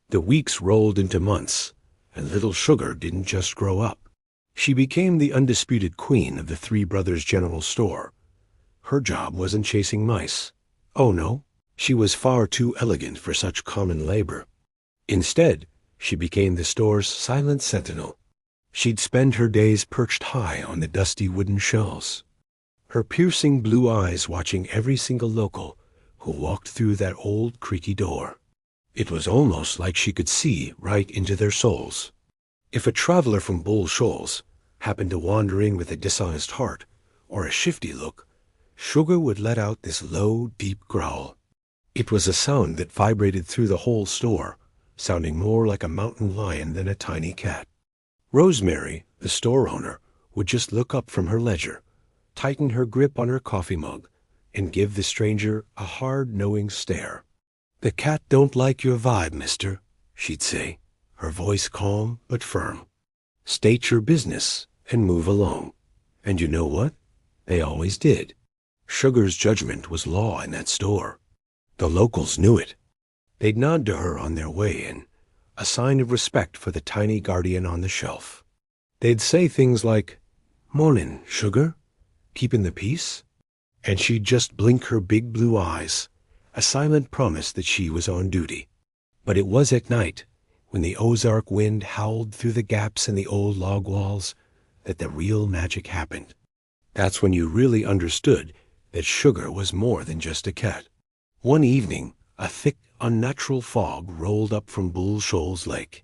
The weeks rolled into months, and little Sugar didn't just grow up. She became the undisputed queen of the Three Brothers General Store. Her job wasn't chasing mice. Oh no, she was far too elegant for such common labor. Instead, she became the store's silent sentinel. She'd spend her days perched high on the dusty wooden shelves, her piercing blue eyes watching every single local who walked through that old creaky door. It was almost like she could see right into their souls. If a traveler from Bull Shoals happened to wander in with a dishonest heart or a shifty look, Sugar would let out this low, deep growl. It was a sound that vibrated through the whole store, sounding more like a mountain lion than a tiny cat. Rosemary, the store owner, would just look up from her ledger, tighten her grip on her coffee mug, and give the stranger a hard, knowing stare. "The cat don't like your vibe, mister," she'd say, her voice calm but firm. "State your business and move along." And you know what? They always did. Sugar's judgment was law in that store. The locals knew it. They'd nod to her on their way in, a sign of respect for the tiny guardian on the shelf. They'd say things like, "Mornin', Sugar? Keepin' the peace?" And she'd just blink her big blue eyes, a silent promise that she was on duty. But it was at night, when the Ozark wind howled through the gaps in the old log walls, that the real magic happened. That's when you really understood that Sugar was more than just a cat. One evening, a thick, unnatural fog rolled up from Bull Shoals Lake.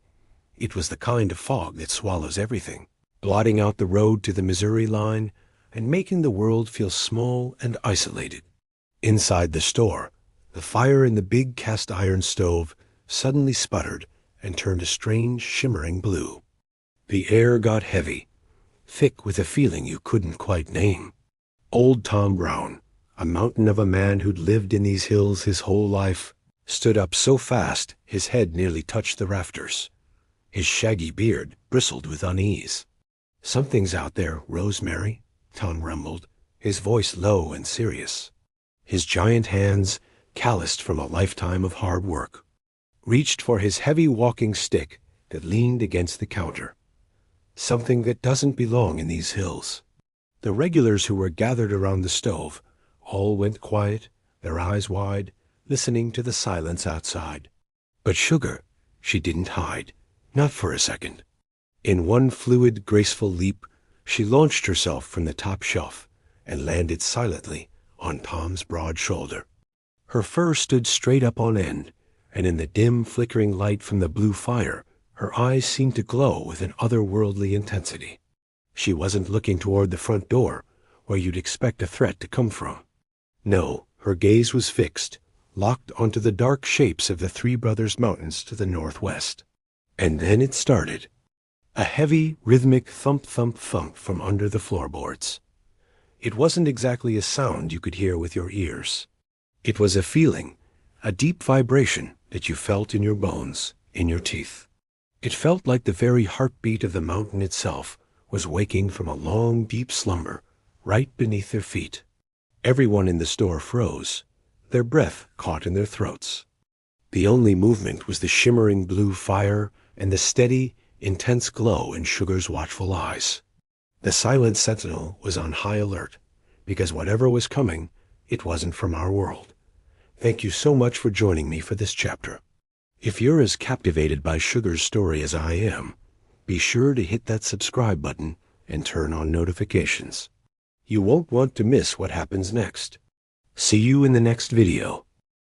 It was the kind of fog that swallows everything, blotting out the road to the Missouri line and making the world feel small and isolated. Inside the store, the fire in the big cast-iron stove suddenly sputtered and turned a strange, shimmering blue. The air got heavy, thick with a feeling you couldn't quite name. Old Tom Brown, a mountain of a man who'd lived in these hills his whole life, stood up so fast his head nearly touched the rafters. His shaggy beard bristled with unease. "Something's out there, Rosemary," Tom rumbled, his voice low and serious. His giant hands, calloused from a lifetime of hard work, reached for his heavy walking stick that leaned against the counter. "Something that doesn't belong in these hills." The regulars who were gathered around the stove all went quiet, their eyes wide, listening to the silence outside. But Sugar, she didn't hide, not for a second. In one fluid, graceful leap, she launched herself from the top shelf and landed silently on Tom's broad shoulder. Her fur stood straight up on end, and in the dim, flickering light from the blue fire, her eyes seemed to glow with an otherworldly intensity. She wasn't looking toward the front door, where you'd expect a threat to come from. No, her gaze was fixed, locked onto the dark shapes of the Three Brothers Mountains to the northwest. And then it started. A heavy, rhythmic thump-thump-thump from under the floorboards. It wasn't exactly a sound you could hear with your ears. It was a feeling, a deep vibration that you felt in your bones, in your teeth. It felt like the very heartbeat of the mountain itself was waking from a long, deep slumber right beneath their feet. Everyone in the store froze, their breath caught in their throats. The only movement was the shimmering blue fire and the steady, intense glow in Sugar's watchful eyes. The silent sentinel was on high alert, because whatever was coming, it wasn't from our world. Thank you so much for joining me for this chapter. If you're as captivated by Sugar's story as I am, be sure to hit that subscribe button and turn on notifications. You won't want to miss what happens next. See you in the next video.